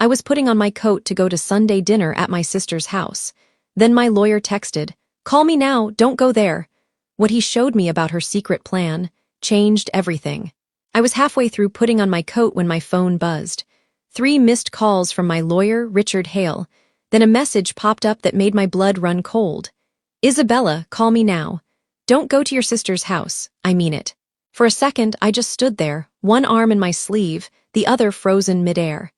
I was putting on my coat to go to Sunday dinner at my sister's house. Then my lawyer texted, "Call me now, don't go there." What he showed me about her secret plan changed everything. I was halfway through putting on my coat when my phone buzzed. 3 missed calls from my lawyer, Richard Hale. Then a message popped up that made my blood run cold. "Isabella, call me now. Don't go to your sister's house, I mean it." For a second, I just stood there, one arm in my sleeve, the other frozen midair.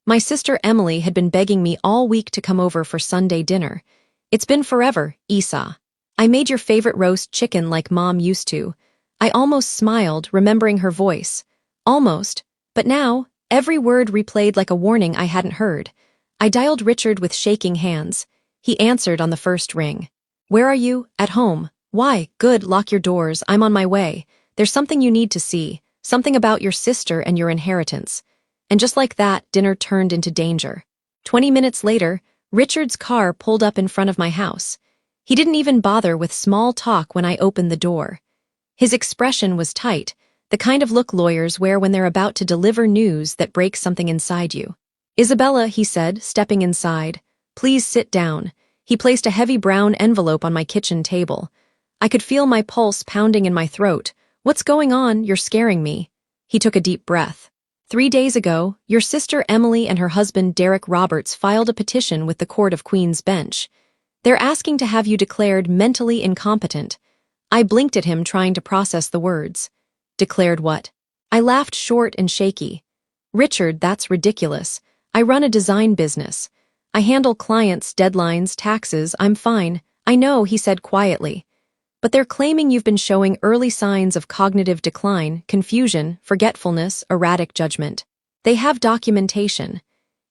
My sister Emily had been begging me all week to come over for Sunday dinner. "It's been forever, Isa. I made your favorite roast chicken like Mom used to." I almost smiled, remembering her voice. Almost. But now, every word replayed like a warning I hadn't heard. I dialed Richard with shaking hands. He answered on the first ring. "Where are you? At home. Why? Good, lock your doors, I'm on my way. There's something you need to see, something about your sister and your inheritance." And just like that, dinner turned into danger. 20 minutes later, Richard's car pulled up in front of my house. He didn't even bother with small talk when I opened the door. His expression was tight, the kind of look lawyers wear when they're about to deliver news that breaks something inside you. "Isabella," he said, stepping inside. "Please sit down." He placed a heavy brown envelope on my kitchen table. I could feel my pulse pounding in my throat. "What's going on? You're scaring me." He took a deep breath. 3 days ago, your sister Emily and her husband Derek Roberts filed a petition with the Court of Queen's Bench. They're asking to have you declared mentally incompetent. I blinked at him, trying to process the words. Declared what? I laughed short and shaky. "Richard, that's ridiculous. I run a design business. I handle clients, deadlines, taxes, I'm fine." "I know," he said quietly. "But they're claiming you've been showing early signs of cognitive decline, confusion, forgetfulness, erratic judgment. They have documentation."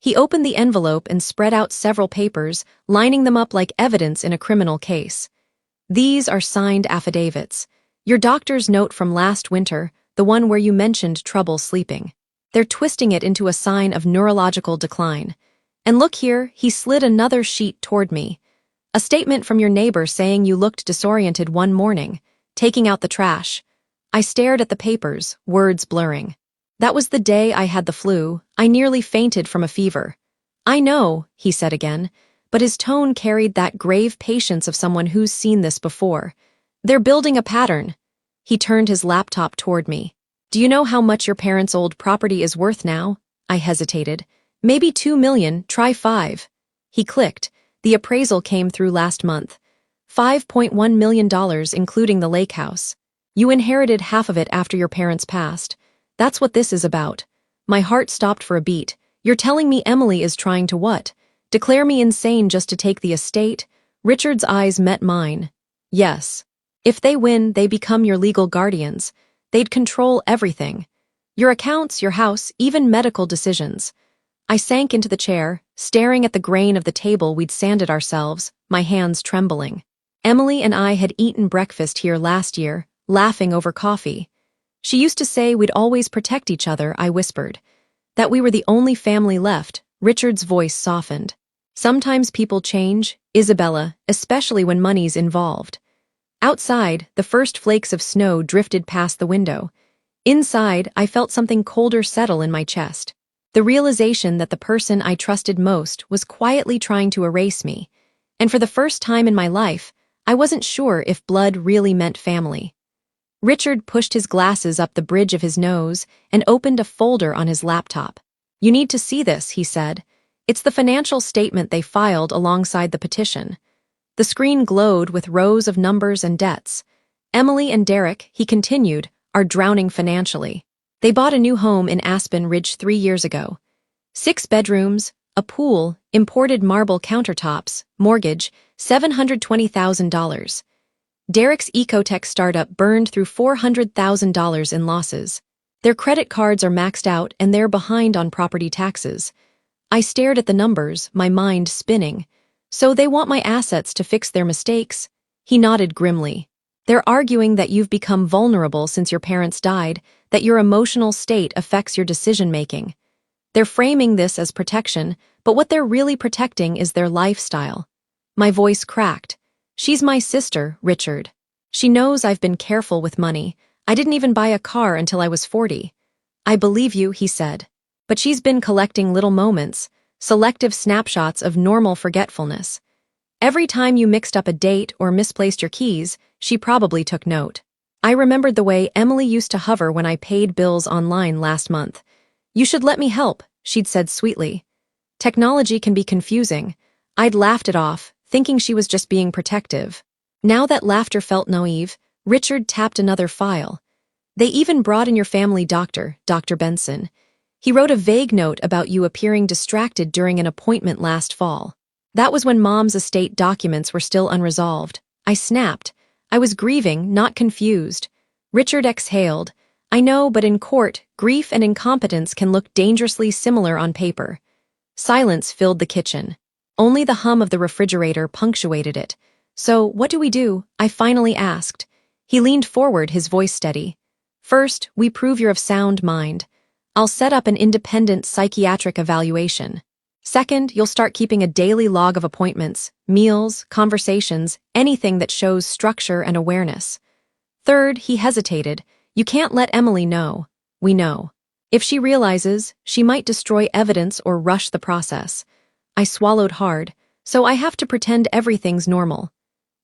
He opened the envelope and spread out several papers, lining them up like evidence in a criminal case. "These are signed affidavits. Your doctor's note from last winter, the one where you mentioned trouble sleeping. They're twisting it into a sign of neurological decline. And look here," he slid another sheet toward me. "A statement from your neighbor saying you looked disoriented one morning, taking out the trash." I stared at the papers, words blurring. "That was the day I had the flu. I nearly fainted from a fever." "I know," he said again, but his tone carried that grave patience of someone who's seen this before. "They're building a pattern." He turned his laptop toward me. "Do you know how much your parents' old property is worth now?" I hesitated. "Maybe 2 million, try 5. He clicked. The appraisal came through last month. $5.1 million, including the lake house. You inherited half of it after your parents passed. That's what this is about." My heart stopped for a beat. "You're telling me Emily is trying to what? Declare me insane just to take the estate?" Richard's eyes met mine. "Yes. If they win, they become your legal guardians. They'd control everything. Your accounts, your house, even medical decisions." I sank into the chair, staring at the grain of the table we'd sanded ourselves, my hands trembling. Emily and I had eaten breakfast here last year, laughing over coffee. "She used to say we'd always protect each other," I whispered. "That we were the only family left." Richard's voice softened. "Sometimes people change, Isabella, especially when money's involved." Outside, the first flakes of snow drifted past the window. Inside, I felt something colder settle in my chest. The realization that the person I trusted most was quietly trying to erase me. And for the first time in my life, I wasn't sure if blood really meant family. Richard pushed his glasses up the bridge of his nose and opened a folder on his laptop. "You need to see this," he said. "It's the financial statement they filed alongside the petition." The screen glowed with rows of numbers and debts. "Emily and Derek," he continued, "are drowning financially. They bought a new home in Aspen Ridge 3 years ago. 6 bedrooms, a pool, imported marble countertops, mortgage, $720,000. Derek's ecotech startup burned through $400,000 in losses. Their credit cards are maxed out and they're behind on property taxes." I stared at the numbers, my mind spinning. "So they want my assets to fix their mistakes?" He nodded grimly. "They're arguing that you've become vulnerable since your parents died, that your emotional state affects your decision-making. They're framing this as protection, but what they're really protecting is their lifestyle." My voice cracked. "She's my sister, Richard. She knows I've been careful with money. I didn't even buy a car until I was 40. "I believe you," he said. But she's been collecting little moments, selective snapshots of normal forgetfulness. Every time you mixed up a date or misplaced your keys, she probably took note. I remembered the way Emily used to hover when I paid bills online last month. "You should let me help," she'd said sweetly. Technology can be confusing. I'd laughed it off, thinking she was just being protective. Now that laughter felt naive, Richard tapped another file. "They even brought in your family doctor, Dr. Benson. He wrote a vague note about you appearing distracted during an appointment last fall. That was when Mom's estate documents were still unresolved." I snapped. I was grieving, not confused. Richard exhaled. "I know, but in court, grief and incompetence can look dangerously similar on paper." Silence filled the kitchen. Only the hum of the refrigerator punctuated it. "So, what do we do?" I finally asked. He leaned forward, his voice steady. "First, we prove you're of sound mind. I'll set up an independent psychiatric evaluation. Second, you'll start keeping a daily log of appointments, meals, conversations, anything that shows structure and awareness. Third," he hesitated, "you can't let Emily know. We know. If she realizes, she might destroy evidence or rush the process." I swallowed hard. "So I have to pretend everything's normal."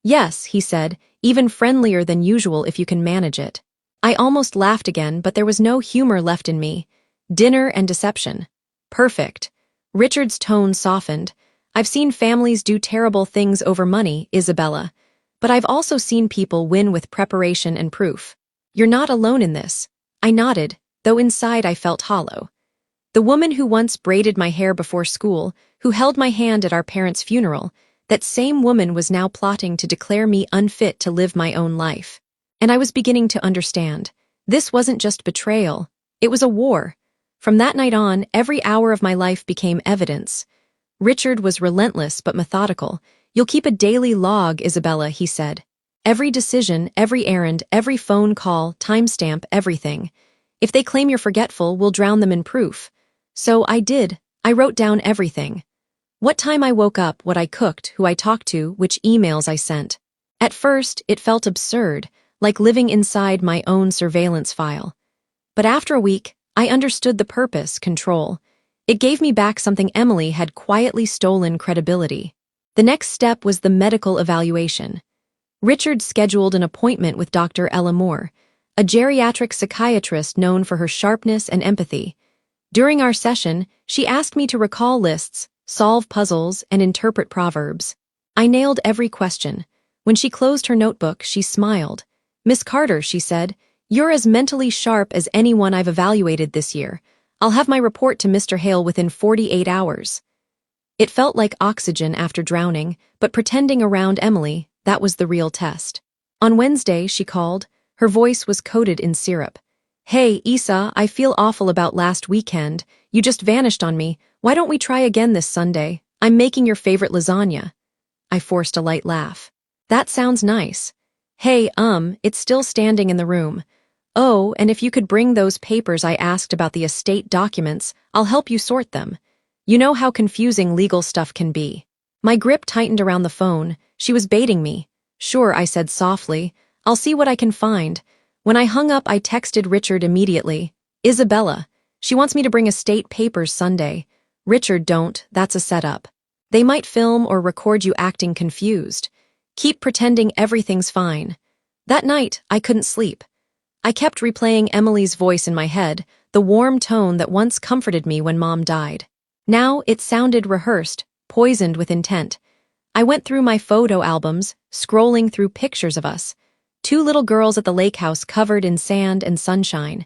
"Yes," he said, "even friendlier than usual if you can manage it." I almost laughed again, but there was no humor left in me. Dinner and deception. Perfect. Richard's tone softened. "I've seen families do terrible things over money, Isabella. But I've also seen people win with preparation and proof. You're not alone in this." I nodded, though inside I felt hollow. "The woman who once braided my hair before school, who held my hand at our parents' funeral, that same woman was now plotting to declare me unfit to live my own life." And I was beginning to understand. This wasn't just betrayal. It was a war. From that night on, every hour of my life became evidence. Richard was relentless but methodical. "You'll keep a daily log, Isabella," he said. "Every decision, every errand, every phone call, timestamp, everything. If they claim you're forgetful, we'll drown them in proof." So I did. I wrote down everything. What time I woke up, what I cooked, who I talked to, which emails I sent. At first, it felt absurd, like living inside my own surveillance file. But after a week, I understood the purpose: control. It gave me back something Emily had quietly stolen: credibility. The next step was the medical evaluation. Richard scheduled an appointment with Dr. Ella Moore, a geriatric psychiatrist known for her sharpness and empathy. During our session, she asked me to recall lists, solve puzzles, and interpret proverbs. I nailed every question. When she closed her notebook, she smiled. "Miss Carter," she said, "you're as mentally sharp as anyone I've evaluated this year. I'll have my report to Mr. Hale within 48 hours. It felt like oxygen after drowning, but pretending around Emily, that was the real test. On Wednesday, she called. Her voice was coated in syrup. "Hey, Isa, I feel awful about last weekend. You just vanished on me. Why don't we try again this Sunday? I'm making your favorite lasagna." I forced a light laugh. "That sounds nice." "Hey, it's still standing in the room. Oh, and if you could bring those papers I asked about the estate documents, I'll help you sort them. You know how confusing legal stuff can be." My grip tightened around the phone. She was baiting me. "Sure," I said softly. "I'll see what I can find." When I hung up, I texted Richard immediately. "Isabella. She wants me to bring estate papers Sunday." "Richard, don't. That's a setup. They might film or record you acting confused. Keep pretending everything's fine." That night, I couldn't sleep. I kept replaying Emily's voice in my head, the warm tone that once comforted me when Mom died. Now it sounded rehearsed, poisoned with intent. I went through my photo albums, scrolling through pictures of us. 2 little girls at the lake house covered in sand and sunshine.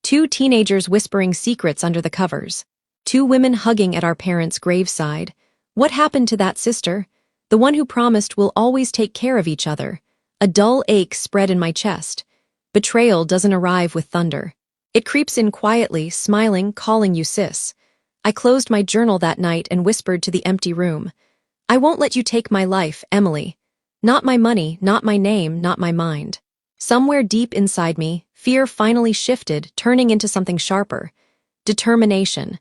2 teenagers whispering secrets under the covers. 2 women hugging at our parents' graveside. What happened to that sister? The one who promised we'll always take care of each other. A dull ache spread in my chest. Betrayal doesn't arrive with thunder. It creeps in quietly, smiling, calling you sis. I closed my journal that night and whispered to the empty room. "I won't let you take my life, Emily. Not my money, not my name, not my mind." Somewhere deep inside me, fear finally shifted, turning into something sharper. Determination.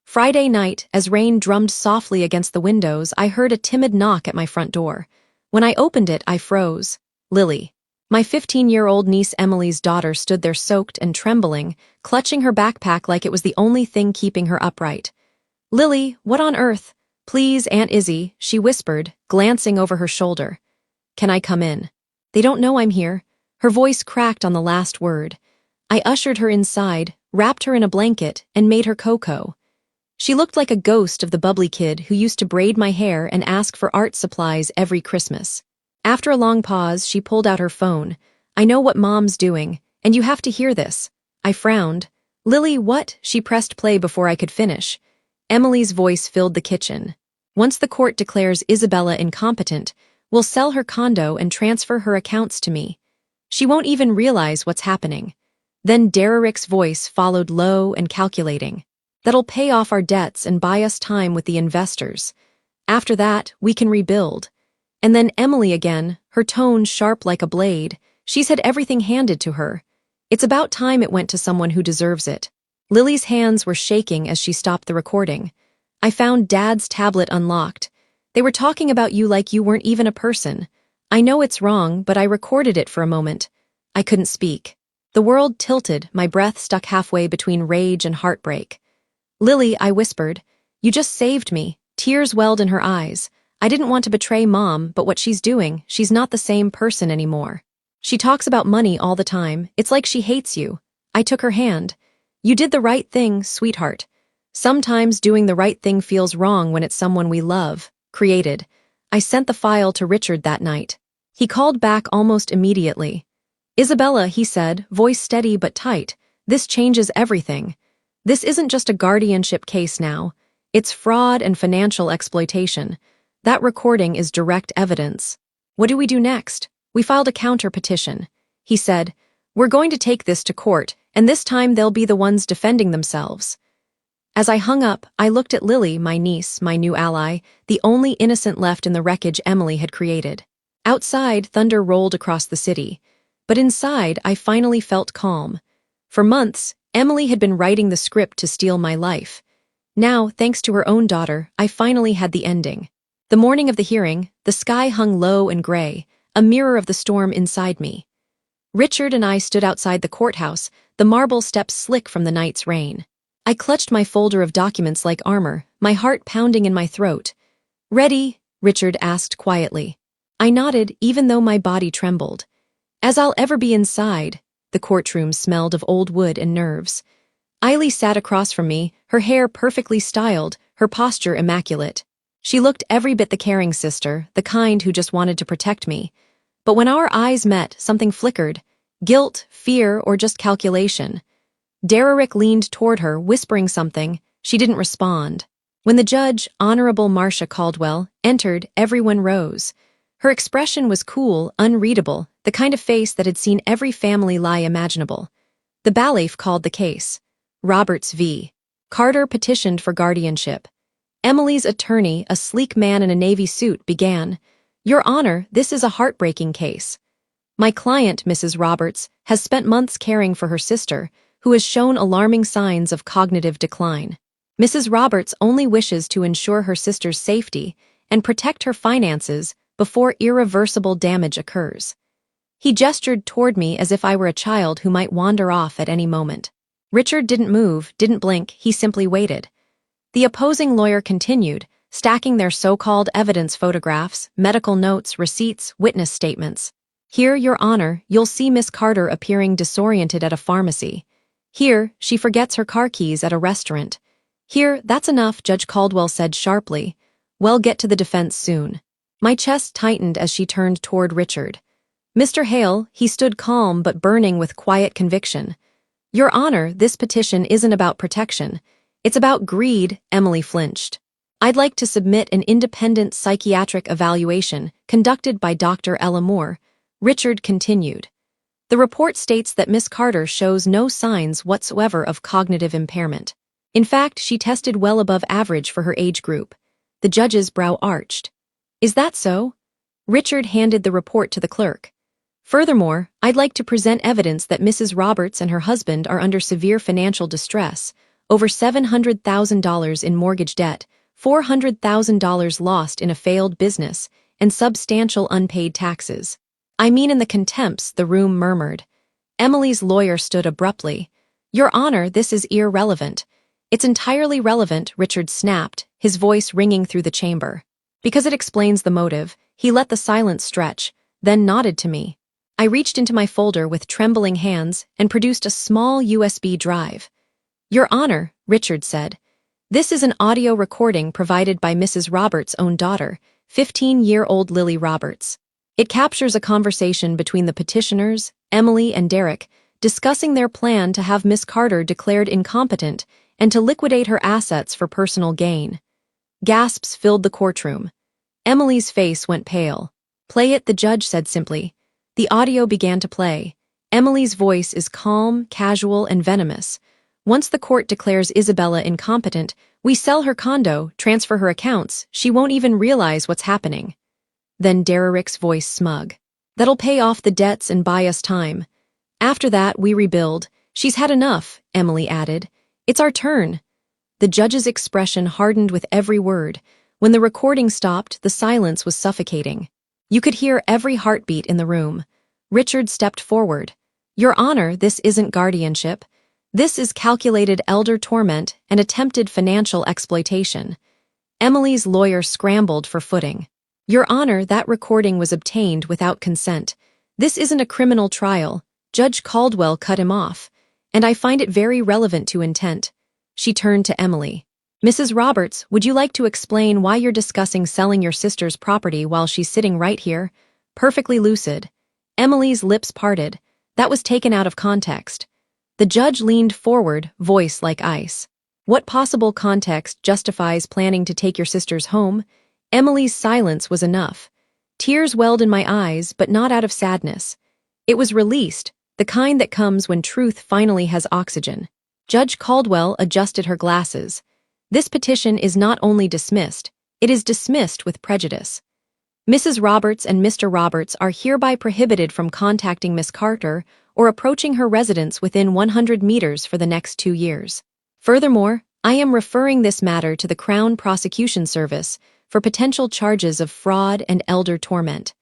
Friday night, as rain drummed softly against the windows, I heard a timid knock at my front door. When I opened it, I froze. Lily. My 15-year-old niece Emily's daughter stood there soaked and trembling, clutching her backpack like it was the only thing keeping her upright. "Lily, what on earth? Please, Aunt Izzy," she whispered, glancing over her shoulder. "Can I come in?" "They don't know I'm here." Her voice cracked on the last word. I ushered her inside, wrapped her in a blanket, and made her cocoa. She looked like a ghost of the bubbly kid who used to braid my hair and ask for art supplies every Christmas. After a long pause, she pulled out her phone. "I know what Mom's doing, and you have to hear this." I frowned. "Lily, what?" She pressed play before I could finish. Emily's voice filled the kitchen. "Once the court declares Isabella incompetent, we'll sell her condo and transfer her accounts to me. She won't even realize what's happening." Then Derek's voice followed, low and calculating. "That'll pay off our debts and buy us time with the investors. After that, we can rebuild." And then Emily again, her tone sharp like a blade. "She's had everything handed to her. It's about time it went to someone who deserves it." Lily's hands were shaking as she stopped the recording. "I found Dad's tablet unlocked. They were talking about you like you weren't even a person. I know it's wrong, but I recorded it for a moment." I couldn't speak. The world tilted, my breath stuck halfway between rage and heartbreak. "Lily," I whispered, "you just saved me." Tears welled in her eyes. "I didn't want to betray Mom, but what she's doing, she's not the same person anymore. She talks about money all the time. It's like she hates you." I took her hand. "You did the right thing, sweetheart. Sometimes doing the right thing feels wrong when it's someone we love." Created. I sent the file to Richard that night. He called back almost immediately. "Isabella," he said, voice steady but tight, "this changes everything. This isn't just a guardianship case now. It's fraud and financial exploitation. That recording is direct evidence. What do we do next?" "We filed a counter petition." He said, "We're going to take this to court, and this time they'll be the ones defending themselves." As I hung up, I looked at Lily, my niece, my new ally, the only innocent left in the wreckage Emily had created. Outside, thunder rolled across the city. But inside, I finally felt calm. For months, Emily had been writing the script to steal my life. Now, thanks to her own daughter, I finally had the ending. The morning of the hearing, the sky hung low and gray, a mirror of the storm inside me. Richard and I stood outside the courthouse, the marble steps slick from the night's rain. I clutched my folder of documents like armor, my heart pounding in my throat. "Ready?" Richard asked quietly. I nodded, even though my body trembled. As I'll ever be inside, the courtroom smelled of old wood and nerves. Eiley sat across from me, her hair perfectly styled, her posture immaculate. She looked every bit the caring sister, the kind who just wanted to protect me. But when our eyes met, something flickered. Guilt, fear, or just calculation. Derek leaned toward her, whispering something. She didn't respond. When the judge, Honorable Marcia Caldwell, entered, everyone rose. Her expression was cool, unreadable, the kind of face that had seen every family lie imaginable. The bailiff called the case. Roberts v. Carter petitioned for guardianship. Emily's attorney, a sleek man in a navy suit, began, "Your Honor, this is a heartbreaking case. My client, Mrs. Roberts, has spent months caring for her sister, who has shown alarming signs of cognitive decline. Mrs. Roberts only wishes to ensure her sister's safety and protect her finances before irreversible damage occurs." He gestured toward me as if I were a child who might wander off at any moment. Richard didn't move, didn't blink, he simply waited. The opposing lawyer continued, stacking their so-called evidence photographs, medical notes, receipts, witness statements. "Here, Your Honor, you'll see Miss Carter appearing disoriented at a pharmacy. Here, she forgets her car keys at a restaurant. Here, that's enough," Judge Caldwell said sharply. "We'll get to the defense soon." My chest tightened as she turned toward Richard. "Mr. Hale," he stood calm but burning with quiet conviction. "Your Honor, this petition isn't about protection. It's about greed." Emily flinched. "I'd like to submit an independent psychiatric evaluation conducted by Dr. Ella Moore." Richard continued. "The report states that Miss Carter shows no signs whatsoever of cognitive impairment. In fact, she tested well above average for her age group." The judge's brow arched. "Is that so?" Richard handed the report to the clerk. "Furthermore, I'd like to present evidence that Mrs. Roberts and her husband are under severe financial distress, over $700,000 in mortgage debt, $400,000 lost in a failed business, and substantial unpaid taxes." I mean in the contempts, the room murmured. Emily's lawyer stood abruptly. Your Honor, this is irrelevant. It's entirely relevant, Richard snapped, his voice ringing through the chamber. Because it explains the motive, he let the silence stretch, then nodded to me. I reached into my folder with trembling hands and produced a small USB drive. Your Honor, Richard said, this is an audio recording provided by Mrs. Roberts' own daughter, 15-year-old Lily Roberts. It captures a conversation between the petitioners, Emily and Derek, discussing their plan to have Miss Carter declared incompetent and to liquidate her assets for personal gain. Gasps filled the courtroom. Emily's face went pale. Play it, the judge said simply. The audio began to play. Emily's voice is calm, casual, and venomous. Once the court declares Isabella incompetent, we sell her condo, transfer her accounts, she won't even realize what's happening. Then Derek's voice smug. That'll pay off the debts and buy us time. After that, we rebuild. She's had enough, Emily added. It's our turn. The judge's expression hardened with every word. When the recording stopped, the silence was suffocating. You could hear every heartbeat in the room. Richard stepped forward. Your Honor, this isn't guardianship. This is calculated elder torment and attempted financial exploitation. Emily's lawyer scrambled for footing. Your Honor, that recording was obtained without consent. This isn't a criminal trial. Judge Caldwell cut him off. And I find it very relevant to intent. She turned to Emily. Mrs. Roberts, would you like to explain why you're discussing selling your sister's property while she's sitting right here? Perfectly lucid. Emily's lips parted. That was taken out of context. The judge leaned forward, voice like ice. What possible context justifies planning to take your sister's home? Emily's silence was enough. Tears welled in my eyes, but not out of sadness. It was released, the kind that comes when truth finally has oxygen. Judge Caldwell adjusted her glasses. This petition is not only dismissed, it is dismissed with prejudice. Mrs. Roberts and Mr. Roberts are hereby prohibited from contacting Miss Carter or approaching her residence within 100 meters for the next 2 years. Furthermore, I am referring this matter to the Crown Prosecution Service for potential charges of fraud and elder torment.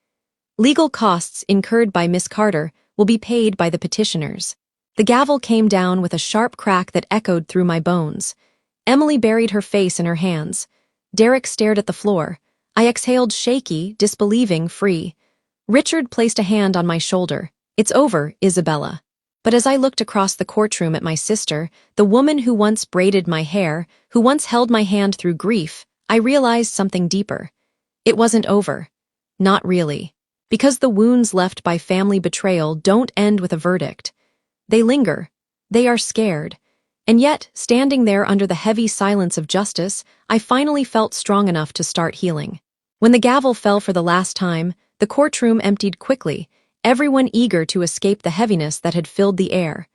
Legal costs incurred by Miss Carter will be paid by the petitioners. The gavel came down with a sharp crack that echoed through my bones. Emily buried her face in her hands. Derek stared at the floor. I exhaled shaky, disbelieving, free. Richard placed a hand on my shoulder. It's over, Isabella. But as I looked across the courtroom at my sister, the woman who once braided my hair, who once held my hand through grief, I realized something deeper. It wasn't over. Not really. Because the wounds left by family betrayal don't end with a verdict. They linger. They are scared. And yet, standing there under the heavy silence of justice, I finally felt strong enough to start healing. When the gavel fell for the last time, the courtroom emptied quickly, everyone eager to escape the heaviness that had filled the air.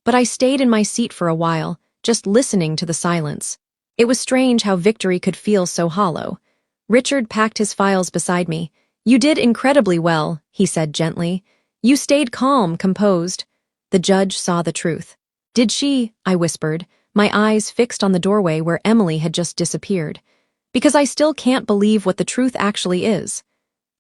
But I stayed in my seat for a while, just listening to the silence. It was strange how victory could feel so hollow. Richard packed his files beside me. You did incredibly well, he said gently. You stayed calm, composed. The judge saw the truth. Did she? I whispered, my eyes fixed on the doorway where Emily had just disappeared. Because I still can't believe what the truth actually is.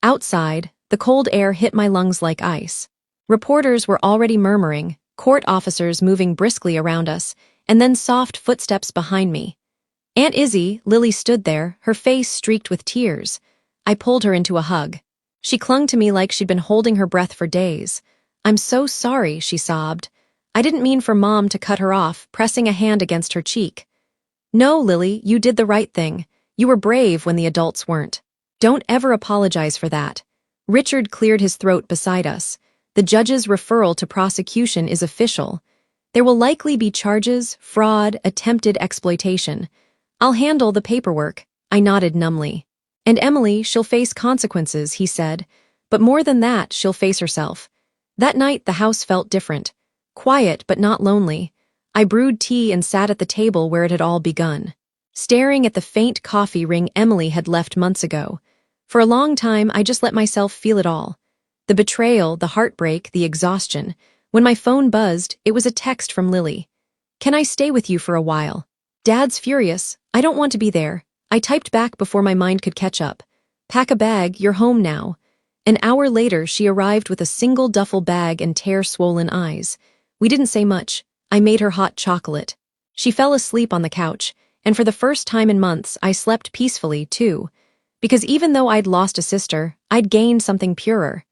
Outside, the cold air hit my lungs like ice. Reporters were already murmuring, court officers moving briskly around us, and then soft footsteps behind me. Aunt Izzy, Lily stood there, her face streaked with tears. I pulled her into a hug. She clung to me like she'd been holding her breath for days. I'm so sorry, she sobbed. I didn't mean for Mom to cut her off, pressing a hand against her cheek. No, Lily, you did the right thing. You were brave when the adults weren't. Don't ever apologize for that. Richard cleared his throat beside us. The judge's referral to prosecution is official. There will likely be charges, fraud, attempted exploitation. I'll handle the paperwork. I nodded numbly. And Emily, she'll face consequences, he said. But more than that, she'll face herself. That night, the house felt different. Quiet, but not lonely. I brewed tea and sat at the table where it had all begun, staring at the faint coffee ring Emily had left months ago. For a long time, I just let myself feel it all. The betrayal, the heartbreak, the exhaustion. When my phone buzzed, it was a text from Lily. Can I stay with you for a while? Dad's furious. I don't want to be there. I typed back before my mind could catch up. Pack a bag, you're home now. An hour later, she arrived with a single duffel bag and tear-swollen eyes. We didn't say much. I made her hot chocolate. She fell asleep on the couch, and for the first time in months, I slept peacefully, too. Because even though I'd lost a sister, I'd gained something purer.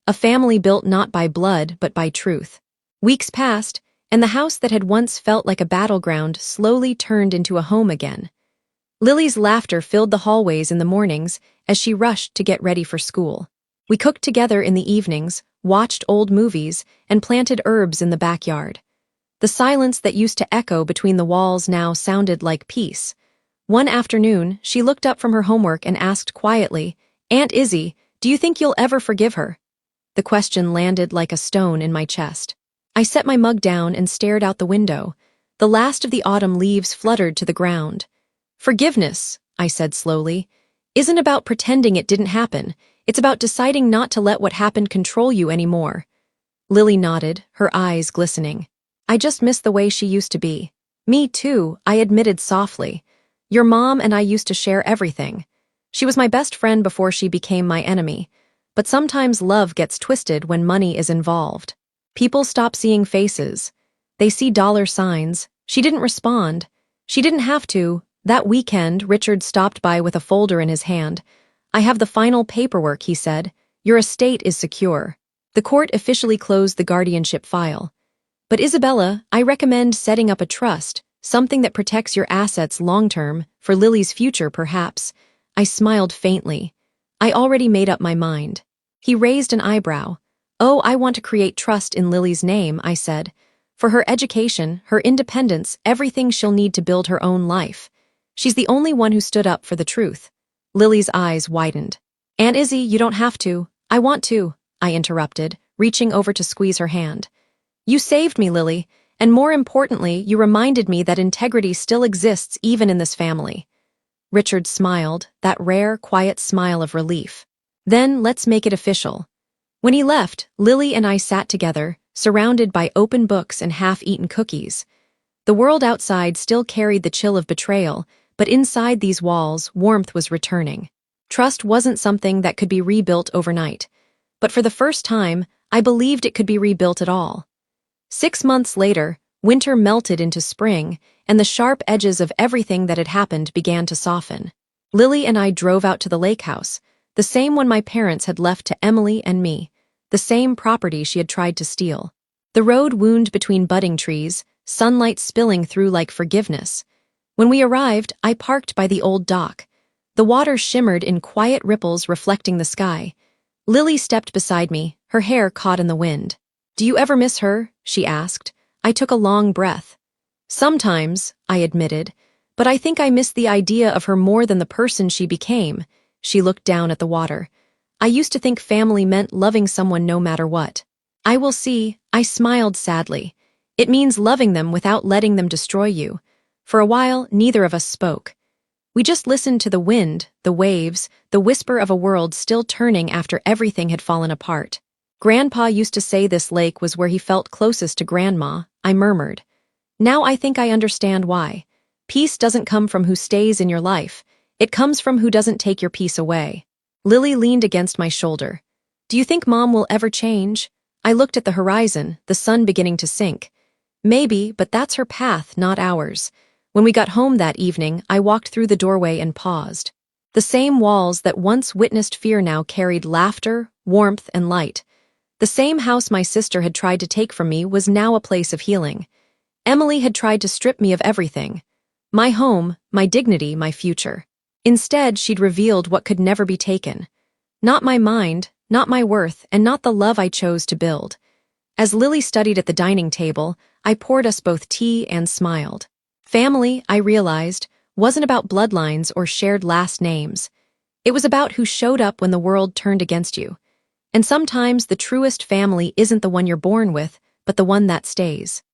A family built not by blood, but by truth. Weeks passed, and the house that had once felt like a battleground slowly turned into a home again. Lily's laughter filled the hallways in the mornings as she rushed to get ready for school. We cooked together in the evenings, watched old movies, and planted herbs in the backyard. The silence that used to echo between the walls now sounded like peace. One afternoon, she looked up from her homework and asked quietly, "Aunt Izzy, do you think you'll ever forgive her?" The question landed like a stone in my chest. I set my mug down and stared out the window. The last of the autumn leaves fluttered to the ground. "Forgiveness," I said slowly, "isn't about pretending it didn't happen. It's about deciding not to let what happened control you anymore." Lily nodded, her eyes glistening. "I just miss the way she used to be." "Me too," I admitted softly. "Your mom and I used to share everything. She was my best friend before she became my enemy. But sometimes love gets twisted when money is involved. People stop seeing faces. They see dollar signs." She didn't respond. She didn't have to. That weekend, Richard stopped by with a folder in his hand. "I have the final paperwork," he said. "Your estate is secure." The court officially closed the guardianship file. "But Isabella, I recommend setting up a trust, something that protects your assets long-term, for Lily's future perhaps." I smiled faintly. I already made up my mind. He raised an eyebrow. "Oh, I want to create trust in Lily's name," I said. "For her education, her independence, everything she'll need to build her own life. She's the only one who stood up for the truth." Lily's eyes widened. "Aunt Izzy, you don't have to." "I want to," I interrupted, reaching over to squeeze her hand. "You saved me, Lily, and more importantly, you reminded me that integrity still exists even in this family." Richard smiled, that rare, quiet smile of relief. "Then let's make it official." When he left, Lily and I sat together, surrounded by open books and half-eaten cookies. The world outside still carried the chill of betrayal, but inside these walls, warmth was returning. Trust wasn't something that could be rebuilt overnight. But for the first time, I believed it could be rebuilt at all. 6 months later, winter melted into spring, and the sharp edges of everything that had happened began to soften. Lily and I drove out to the lake house, the same one my parents had left to Emily and me, the same property she had tried to steal. The road wound between budding trees, sunlight spilling through like forgiveness. When we arrived, I parked by the old dock. The water shimmered in quiet ripples reflecting the sky. Lily stepped beside me, her hair caught in the wind. "Do you ever miss her?" she asked. I took a long breath. "Sometimes," I admitted, "but I think I miss the idea of her more than the person she became." She looked down at the water. "I used to think family meant loving someone no matter what." "I will see," I smiled sadly. "It means loving them without letting them destroy you." For a while, neither of us spoke. We just listened to the wind, the waves, the whisper of a world still turning after everything had fallen apart. "Grandpa used to say this lake was where he felt closest to Grandma," I murmured. "Now I think I understand why. Peace doesn't come from who stays in your life. It comes from who doesn't take your peace away." Lily leaned against my shoulder. "Do you think Mom will ever change?" I looked at the horizon, the sun beginning to sink. "Maybe, but that's her path, not ours." When we got home that evening, I walked through the doorway and paused. The same walls that once witnessed fear now carried laughter, warmth, and light. The same house my sister had tried to take from me was now a place of healing. Emily had tried to strip me of everything. My home, my dignity, my future. Instead, she'd revealed what could never be taken. Not my mind, not my worth, and not the love I chose to build. As Lily studied at the dining table, I poured us both tea and smiled. Family, I realized, wasn't about bloodlines or shared last names. It was about who showed up when the world turned against you. And sometimes the truest family isn't the one you're born with, but the one that stays.